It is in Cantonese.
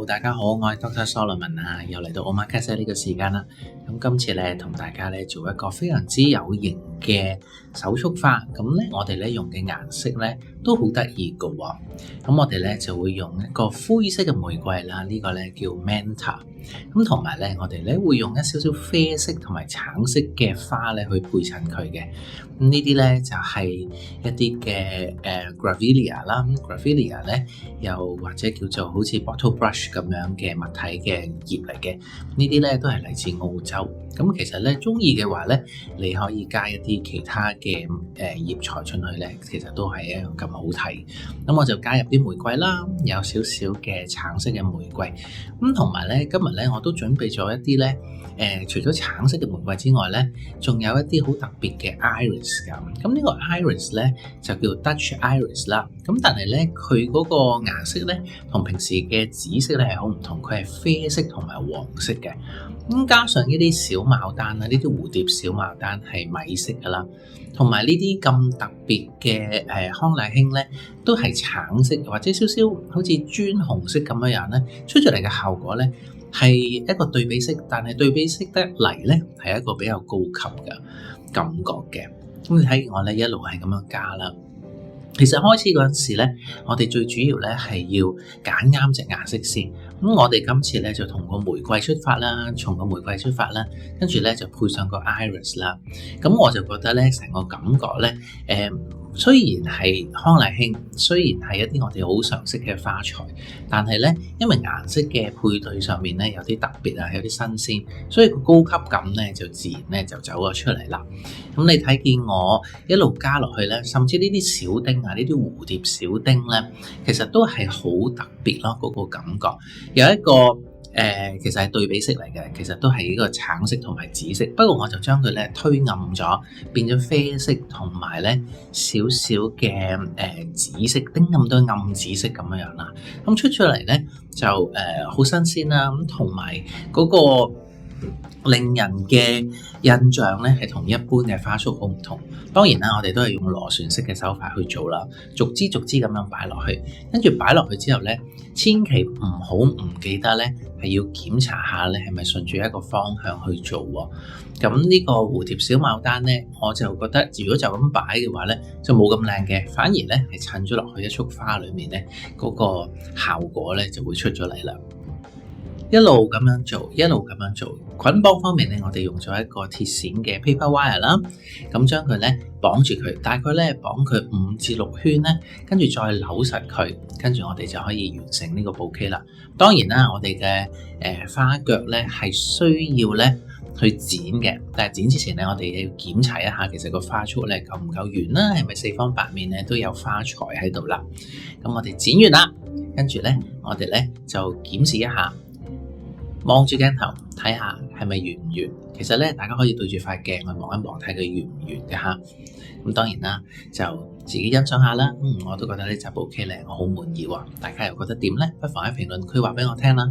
大家好，我係 Dr. Solomon 啊，又嚟到 Omakase 呢個時間啦。咁今次咧同大家咧做一個非常之有型嘅手束花。咁咧我哋咧用嘅顏色咧都好得意㗎喎。咁我哋咧就會用一個灰色嘅玫瑰啦，呢個咧叫 Manta。咁同埋咧我哋咧會用一少少啡色同埋橙色嘅花咧去配襯佢嘅。咁呢啲咧就係一啲嘅Grevillea 啦。Grevillea 咧又或者叫做好似 bottle brush 咁樣嘅物體嘅葉嚟嘅，呢啲咧都係嚟自澳洲。咁其實咧中意嘅話咧，你可以加一啲其他嘅葉材進去咧，其實都係一樣咁好睇。咁我就加入啲玫瑰啦，有少少嘅橙色嘅玫瑰。咁同埋咧，今日咧我都準備咗一啲咧除咗橙色嘅玫瑰之外咧，仲有一啲好特別嘅 iris 㗎。咁呢個 iris 咧就叫 Dutch iris 啦。咁但係咧佢嗰個顏色咧同平時嘅紫色咧係好唔同，佢係啡色同埋黃色嘅。咁加上呢啲小牡丹啊，呢啲蝴蝶小牡丹係米色㗎啦，同埋呢啲咁特別嘅康乃馨咧都係橙色或者少少好似磚紅色咁樣咧，出咗嚟嘅效果咧係一個對比色，但係對比色得嚟咧係一個比較高級嘅感覺嘅。咁你睇我咧一路係咁樣加啦。其實開始嗰陣時咧，我哋最主要咧係要揀啱隻顏色先。咁我哋今次咧就同個玫瑰出發啦，從個玫瑰出發啦，跟住咧就配上個 iris 啦。咁我就覺得咧成個感覺咧，雖然係康乃馨，雖然係一啲我哋好常識嘅花材，但係咧因為顏色嘅配對上面咧有啲特別啊，有啲新鮮，所以個高級感咧就自然咧就走咗出嚟啦。咁你睇見我一路加落去咧，甚至呢啲小丁啊，呢啲蝴蝶小丁咧，其實都係好特別咯，嗰個感覺有一個其實係對比色嚟嘅，其實都係呢個橙色同埋紫色，不過我就將佢咧推暗咗，變咗啡色同埋咧少少嘅紫色，丁咁多暗紫色咁樣啦。咁出嚟咧就好新鮮啦，咁同埋嗰個令人嘅印象咧係同一般嘅花束好唔同。當然啦，我哋都係用螺旋式嘅手法去做啦，逐支逐支咁樣擺落去，跟住擺落去之後咧，千祈唔好唔記得咧係要檢查下咧係咪順住一個方向去做喎。咁呢個蝴蝶小牡丹咧，我就覺得如果就咁擺嘅話咧，就冇咁靚嘅，反而咧係襯咗落去一束花裏面咧，嗰個效果咧就會出咗嚟啦。一路咁樣做，一路咁樣做。捆綁方面咧，我哋用咗一個鐵線嘅 paper wire 啦，咁將佢咧綁住佢，大概咧綁佢5至6圈咧，跟住再扭實佢，跟住我哋就可以完成呢個 bouquet 啦。當然啦，我哋嘅花腳咧係需要咧去剪嘅，但係剪之前咧，我哋要檢查一下，其實個花束咧夠唔夠圓啦，係咪四方八面咧都有花材喺度啦。咁我哋剪完啦，跟住咧我哋咧就檢視一下。望住鏡頭睇下係咪圓唔圓？其實咧，大家可以對住塊鏡去望一望，睇佢圓唔圓嘅嚇。咁當然啦，就自己欣賞下啦。我都覺得呢隻 bouquet 咧，我好滿意喎。大家又覺得點咧？不妨喺評論區話俾我聽啦。